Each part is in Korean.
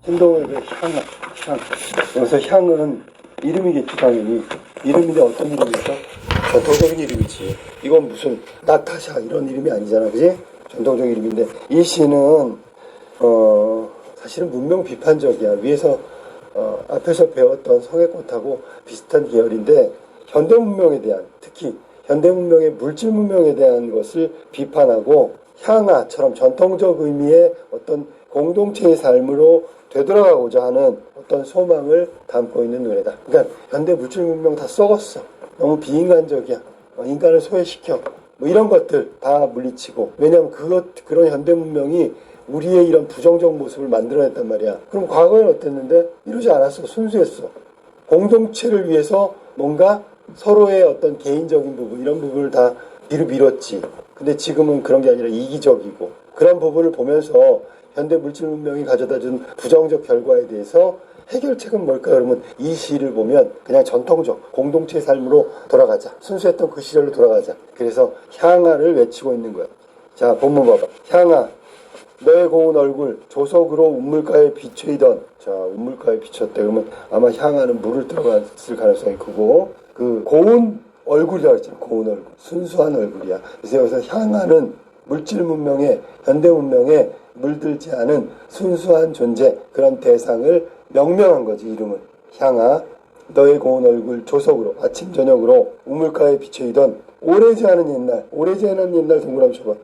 행동의 향. 여기서 향은 이름이겠지, 당연히. 이름인데 어떤 이름일까? 전통적인 이름이지. 이건 무슨 나타샤 이런 이름이 아니잖아, 그지? 전통적인 이름인데 이 시는 사실은 문명 비판적이야. 위에서 앞에서 배웠던 성의꽃하고 비슷한 계열인데 현대 문명에 대한, 특히 현대 문명의 물질 문명에 대한 것을 비판하고 향화처럼 전통적 의미의 어떤 공동체의 삶으로 되돌아가고자 하는 어떤 소망을 담고 있는 노래다. 그러니까 현대 물질 문명 다 썩었어. 너무 비인간적이야. 인간을 소외시켜. 뭐 이런 것들 다 물리치고. 왜냐하면 그런 현대 문명이 우리의 이런 부정적 모습을 만들어냈단 말이야. 그럼 과거에는 어땠는데? 이러지 않았어. 순수했어. 공동체를 위해서 뭔가 서로의 어떤 개인적인 부분, 이런 부분을 다 뒤로 밀었지. 근데 지금은 그런 게 아니라 이기적이고, 그런 부분을 보면서 현대 물질 문명이 가져다준 부정적 결과에 대해서 해결책은 뭘까? 그러면 이 시를 보면 그냥 전통적 공동체의 삶으로 돌아가자. 순수했던 그 시절로 돌아가자. 그래서 향화를 외치고 있는 거야. 자, 본문 봐봐. 향화, 너의 고운 얼굴 조석으로 우물가에 비추이던. 자, 우물가에 비췄대. 그러면 아마 향화는 물을 들어갔을 가능성이 크고, 그 고운 얼굴이라고 했잖아. 고운 얼굴. 순수한 얼굴이야. 그래서 여기서 향화는 물질 문명에, 현대 문명에 물들지 않은 순수한 존재, 그런 대상을 명명한 거지, 이름을. 향화, 너의 고운 얼굴 조석으로, 아침 저녁으로 우물가에 비춰이던 오래지 않은 옛날. 오래지 않은 옛날 동그라미 쳐봐.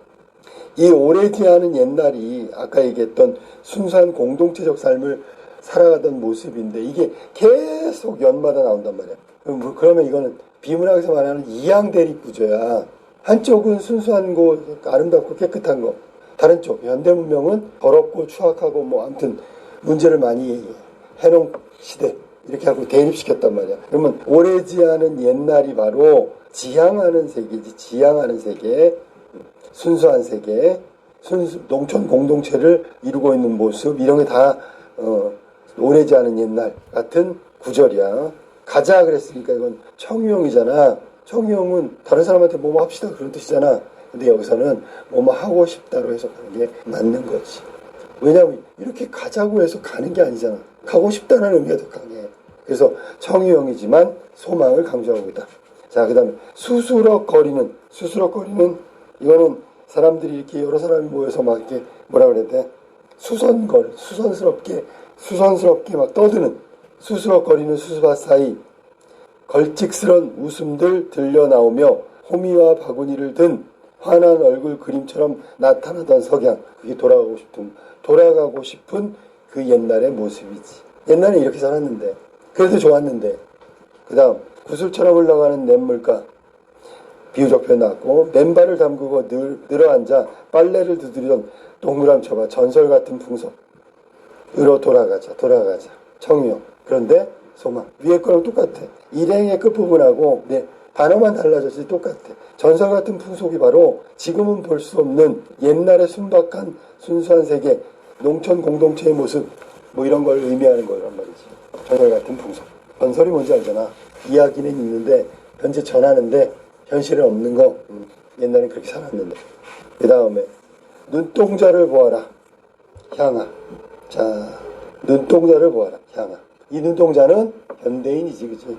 이 오래지 않은 옛날이 아까 얘기했던 순수한 공동체적 삶을 살아가던 모습인데 이게 계속 연마다 나온단 말이야. 그러면 이거는 비문학에서 말하는 이양대립 구조야. 한쪽은 순수한 거, 아름답고 깨끗한 거. 다른 쪽, 현대 문명은 더럽고 추악하고 뭐 아무튼 문제를 많이 해놓은 시대. 이렇게 하고 대립시켰단 말이야. 그러면 오래지 않은 옛날이 바로 지향하는 세계지. 지향하는 세계. 순수한 세계, 농촌 공동체를 이루고 있는 모습, 이런 게 다 오래지 않은 옛날 같은 구절이야. 가자 그랬으니까 이건 청유형이잖아. 청유형은 다른 사람한테 뭐뭐 합시다 그런 뜻이잖아. 근데 여기서는 뭐뭐 하고 싶다로 해석하는 게 맞는 거지. 왜냐하면 이렇게 가자고 해서 가는 게 아니잖아. 가고 싶다는 의미가 더 강해. 그래서 청유형이지만 소망을 강조하고 있다. 자, 그 다음에 수수럭거리는 이거는 사람들이 이렇게 여러 사람이 모여서 막 이렇게 뭐라 그래야 돼? 수선스럽게 막 떠드는, 수수럭거리는 수수밭 사이 걸찍스런 웃음들 들려 나오며 호미와 바구니를 든 환한 얼굴 그림처럼 나타나던 석양. 그게 돌아가고 싶은 그 옛날의 모습이지. 옛날에 이렇게 살았는데, 그래도 좋았는데. 그 다음, 구슬처럼 흘러가는 냇물가. 비유적 표현 나왔고, 맨발을 담그고 늘어앉아 빨래를 두드리던 동그라미 쳐봐. 전설 같은 풍속으로 돌아가자. 청유형. 그런데 소망. 위에 거랑 똑같아. 일행의 끝부분하고 단어만 달라졌지 똑같아. 전설 같은 풍속이 바로 지금은 볼 수 없는 옛날의 순박한 순수한 세계, 농촌 공동체의 모습, 뭐 이런 걸 의미하는 거란 말이지. 전설 같은 풍속. 전설이 뭔지 알잖아. 이야기는 있는데 현재 전하는데 현실은 없는 거. 옛날엔 그렇게 살았는데. 그 다음에 눈동자를 보아라. 향화. 자, 눈동자를 보아라. 향화. 이 눈동자는 현대인이지, 그치?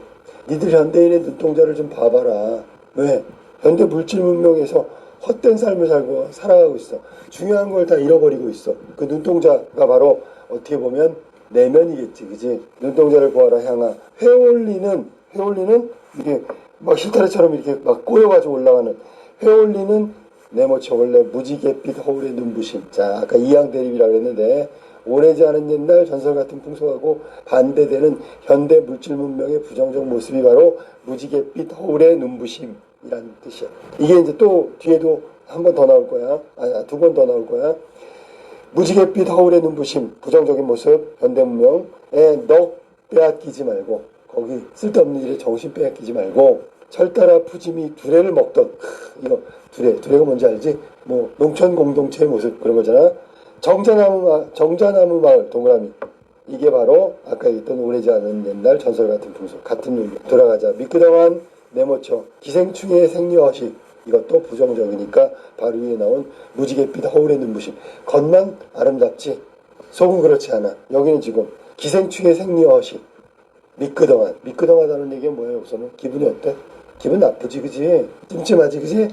니들 현대인의 눈동자를 좀 봐봐라. 왜? 현대 물질 문명에서 헛된 삶을 살아가고 있어. 중요한 걸 다 잃어버리고 있어. 그 눈동자가 바로 어떻게 보면 내면이겠지, 그치? 눈동자를 보아라. 향화. 회올리는 이게 막 실타래처럼 이렇게 막 꼬여가지고 올라가는, 회올리는 네모쳐 원래 무지갯빛 허울의 눈부심. 자, 아까 이양대립이라고 했는데 오래지 않은 옛날 전설 같은 풍속하고 반대되는 현대 물질 문명의 부정적 모습이 바로 무지갯빛 허울의 눈부심이라는 뜻이야. 이게 이제 또 뒤에도 한 번 더 나올 거야. 두 번 더 나올 거야. 무지갯빛 허울의 눈부심, 부정적인 모습, 현대 문명에 넋 빼앗기지 말고, 거기 쓸데없는 일에 정신 빼앗기지 말고, 철따라 푸짐히 두레를 먹던, 이거 두레가 뭔지 알지? 뭐 농촌 공동체의 모습, 그런 거잖아. 정자나무 마을 동그라미. 이게 바로 아까 얘기했던 오래지 않은 옛날 전설 같은 풍속, 같은 의미. 돌아가자. 미끄덩한 네모쳐 기생충의 생리허식. 이것도 부정적이니까 바로 위에 나온 무지갯빛 허울의 눈부심. 겉만 아름답지 속은 그렇지 않아. 여기는 지금 기생충의 생리허식, 미끄덩하다는 얘기가 뭐예요? 우선은 기분이 어때? 기분 나쁘지, 그지? 찜찜하지, 그지?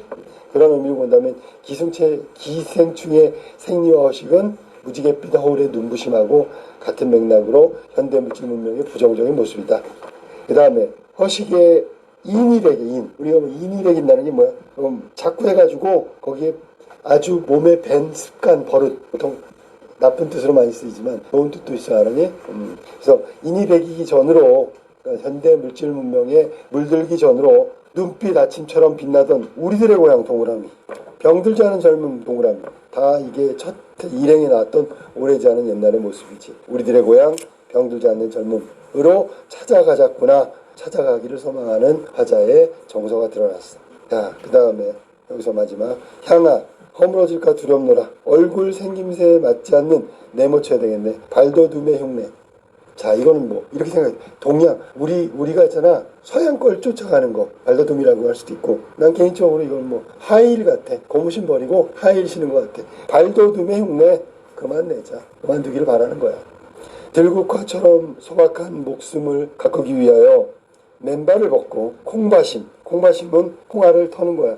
그런 의미로 본다면 기생충의 생리허식은 무지갯빛 허울의 눈부심하고 같은 맥락으로 현대물질 문명의 부정적인 모습이다. 그 다음에 허식의 인이백인, 우리가 뭐 인이백인다는 게 뭐야? 자꾸 해가지고 거기에 아주 몸에 밴 습관, 버릇, 보통 나쁜 뜻으로 많이 쓰이지만 좋은 뜻도 있어, 알아니? 그래서 인이백이기 전으로, 그러니까 현대 물질 문명에 물들기 전으로 눈빛 아침처럼 빛나던 우리들의 고향 동그라미, 병들지 않은 젊은 동그라미, 다 이게 첫 일행에 나왔던 오래지 않은 옛날의 모습이지. 우리들의 고향 병들지 않는 젊음으로 찾아가자꾸나, 찾아가기를 소망하는 화자의 정서가 드러났어. 자, 그 다음에 여기서 마지막, 향아 허물어질까 두렵노라. 얼굴 생김새에 맞지 않는 네모쳐야 되겠네. 발도둠의 흉내. 자, 이거는 뭐 이렇게 생각해. 동양, 우리가 있잖아, 서양 걸 쫓아가는 거 발도둠이라고 할 수도 있고, 난 개인적으로 이건 뭐 하이힐 같아. 고무신 버리고 하이힐 신은 것 같아. 발도둠의 흉내 그만 내자. 그만두기를 바라는 거야. 들국화처럼 소박한 목숨을 가꾸기 위하여 맨발을 벗고 콩바심은 콩알을 터는 거야.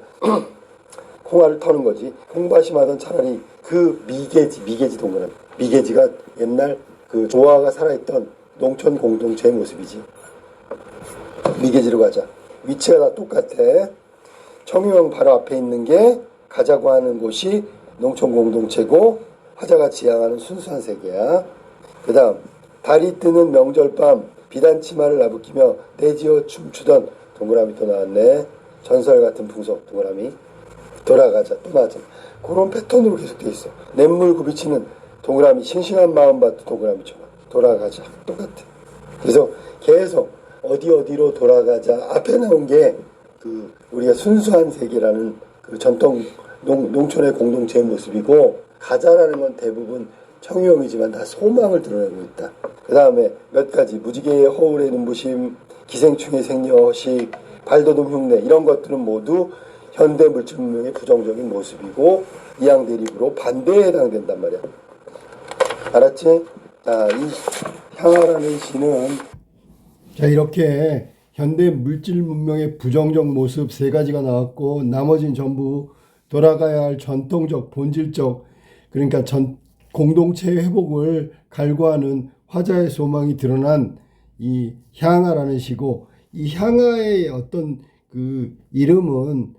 콩알을 터는 거지. 콩바심하던 차라리 그 미개지 동그라미. 미개지가 옛날 그 조화가 살아있던 농촌 공동체의 모습이지. 미개지로 가자. 위치가 다 똑같아. 청유형 바로 앞에 있는 게 가자고 하는 곳이 농촌 공동체고, 화자가 지향하는 순수한 세계야. 그 다음, 달이 뜨는 명절밤 비단치마를 나부끼며 떼지어 춤추던 동그라미 또 나왔네. 전설 같은 풍속 동그라미. 돌아가자 또 나왔잖아. 그런 패턴으로 계속 돼 있어. 냇물 굽이치는 동그라미, 싱싱한 마음밭 동그라미처럼. 돌아가자 똑같아. 그래서 계속 어디로 돌아가자 앞에 나온 게 그 우리가 순수한 세계라는 그 전통 농촌의 공동체의 모습이고, 가자라는 건 대부분 청유형이지만 다 소망을 드러내고 있다. 그 다음에 몇 가지, 무지개의 허울의 눈부심, 기생충의 생리허식, 발도둠 흉내, 이런 것들은 모두 현대 물질 문명의 부정적인 모습이고 이양대립으로 반대에 해당된단 말이야. 알았지? 자, 이 향하라는 시는 자, 이렇게 현대 물질 문명의 부정적 모습 세 가지가 나왔고, 나머지는 전부 돌아가야 할 전통적, 본질적, 그러니까 공동체의 회복을 갈구하는 화자의 소망이 드러난 이 향하라는 시고, 이 향하의 어떤 그 이름은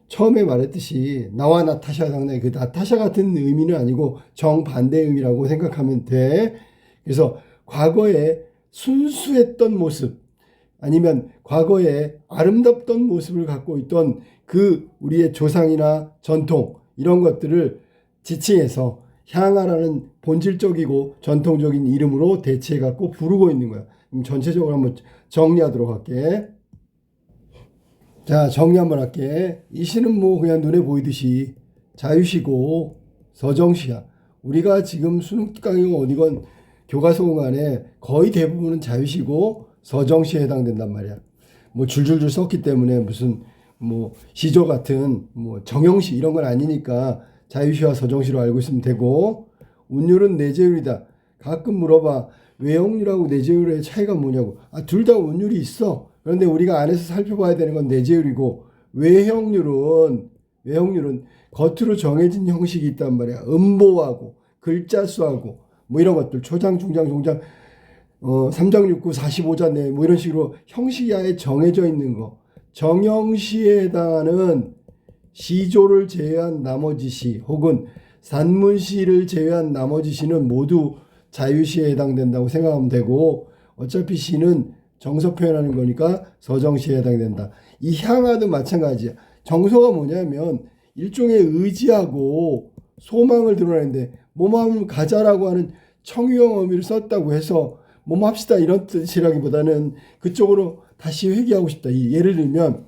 처음에 말했듯이 나와 나타샤 상당히 그 나타샤 같은 의미는 아니고 정반대의 의미라고 생각하면 돼. 그래서 과거에 순수했던 모습, 아니면 과거에 아름답던 모습을 갖고 있던 그 우리의 조상이나 전통, 이런 것들을 지칭해서 향하라는 본질적이고 전통적인 이름으로 대체해 갖고 부르고 있는 거야. 전체적으로 한번 정리하도록 할게. 자, 정리 한번 할게. 이 시는 뭐 그냥 눈에 보이듯이 자유시고 서정시야. 우리가 지금 수능 강의가 어디건 교과서 간에 거의 대부분은 자유시고 서정시에 해당된단 말이야. 뭐 줄줄줄 썼기 때문에 무슨 뭐 시조 같은 뭐 정형시 이런 건 아니니까 자유시와 서정시로 알고 있으면 되고, 운율은 내재율이다. 가끔 물어봐. 외형률하고 내재율의 차이가 뭐냐고. 둘 다 운율이 있어. 그런데 우리가 안에서 살펴봐야 되는 건 내재율이고, 외형률은 겉으로 정해진 형식이 있단 말이야. 음보하고 글자 수하고 뭐 이런 것들, 초장, 중장, 종장, 3장 6구 45자 내 뭐 이런 식으로 형식이 아예 정해져 있는 거. 정형시에 해당하는 시조를 제외한 나머지 시, 혹은 산문시를 제외한 나머지 시는 모두 자유시에 해당된다고 생각하면 되고, 어차피 시는 정서 표현하는 거니까 서정시에 해당된다. 이 향하도 마찬가지야. 정서가 뭐냐면 일종의 의지하고 소망을 드러내는데, 몸하면 가자라고 하는 청유형 의미를 썼다고 해서 몸합시다 이런 뜻이라기보다는 그쪽으로 다시 회귀하고 싶다. 예를 들면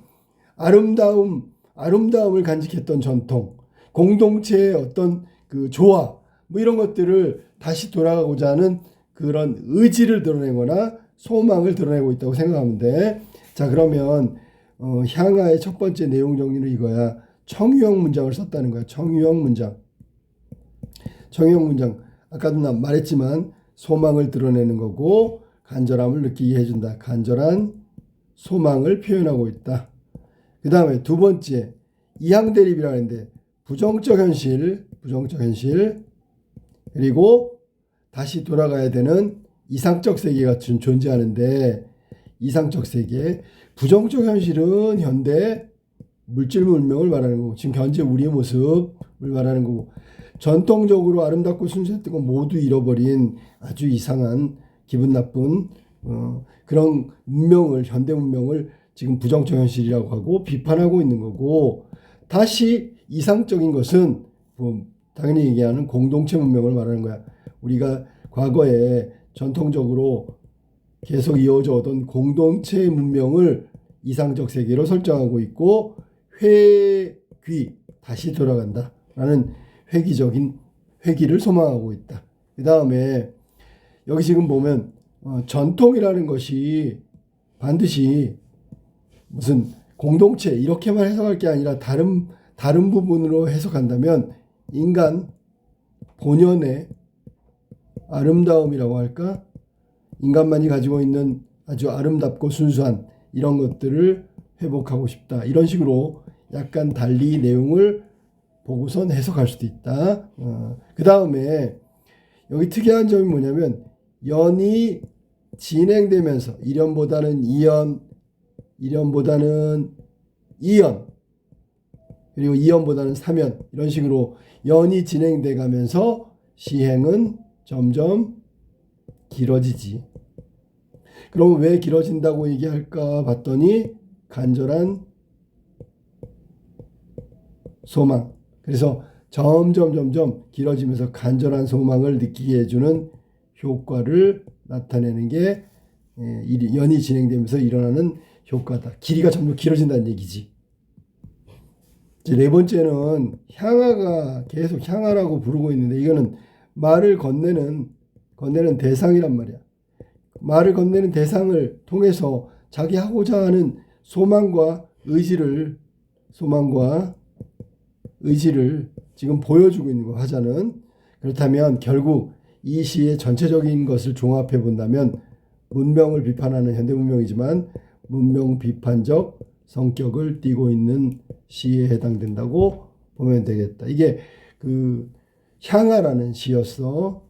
아름다움을 간직했던 전통, 공동체의 어떤 그 조화, 뭐 이런 것들을 다시 돌아가고자 하는 그런 의지를 드러내거나 소망을 드러내고 있다고 생각하면 돼. 자, 그러면 향하의 첫 번째 내용 정리는 이거야. 청유형 문장을 썼다는 거야. 청유형 문장. 아까도 말했지만 소망을 드러내는 거고 간절함을 느끼게 해준다. 간절한 소망을 표현하고 있다. 그 다음에 두 번째 이항대립이라고 하는데 부정적 현실 그리고 다시 돌아가야 되는 이상적 세계가 존재하는데 이상적 세계 부정적 현실은 현대 물질 문명을 말하는 거고 지금 현재 우리의 모습을 말하는 거고 전통적으로 아름답고 순수했던 거 모두 잃어버린 아주 이상한 기분 나쁜 그런 문명을 현대 문명을 지금 부정적 현실이라고 하고 비판하고 있는 거고 다시 이상적인 것은 당연히 얘기하는 공동체 문명을 말하는 거야. 우리가 과거에 전통적으로 계속 이어져 오던 공동체 문명을 이상적 세계로 설정하고 있고 회귀 다시 돌아간다라는 회귀적인 회귀를 소망하고 있다. 그 다음에 여기 지금 보면 전통이라는 것이 반드시 무슨 공동체 이렇게만 해석할 게 아니라 다른 부분으로 해석한다면 인간 본연의 아름다움이라고 할까? 인간만이 가지고 있는 아주 아름답고 순수한 이런 것들을 회복하고 싶다. 이런 식으로 약간 달리 내용을 보고선 해석할 수도 있다. 그 다음에 여기 특이한 점이 뭐냐면 연이 진행되면서 1연보다는 2연, 1연보다는 2연, 그리고 2연보다는 3연 이런 식으로 연이 진행돼 가면서 시행은 점점 길어지지. 그럼 왜 길어진다고 얘기할까 봤더니 간절한 소망. 그래서 점점 길어지면서 간절한 소망을 느끼게 해주는 효과를 나타내는 게 연이 진행되면서 일어나는 효과다. 길이가 점점 길어진다는 얘기지. 이제 네 번째는 향하가 계속 향하라고 부르고 있는데 이거는 말을 건네는 대상이란 말이야. 말을 건네는 대상을 통해서 자기 하고자 하는 소망과 의지를 지금 보여주고 있는 거 화자는. 그렇다면 결국 이 시의 전체적인 것을 종합해 본다면 문명을 비판하는 현대 문명이지만 문명 비판적 성격을 띠고 있는 시에 해당된다고 보면 되겠다. 이게 그 향하라는 시였어.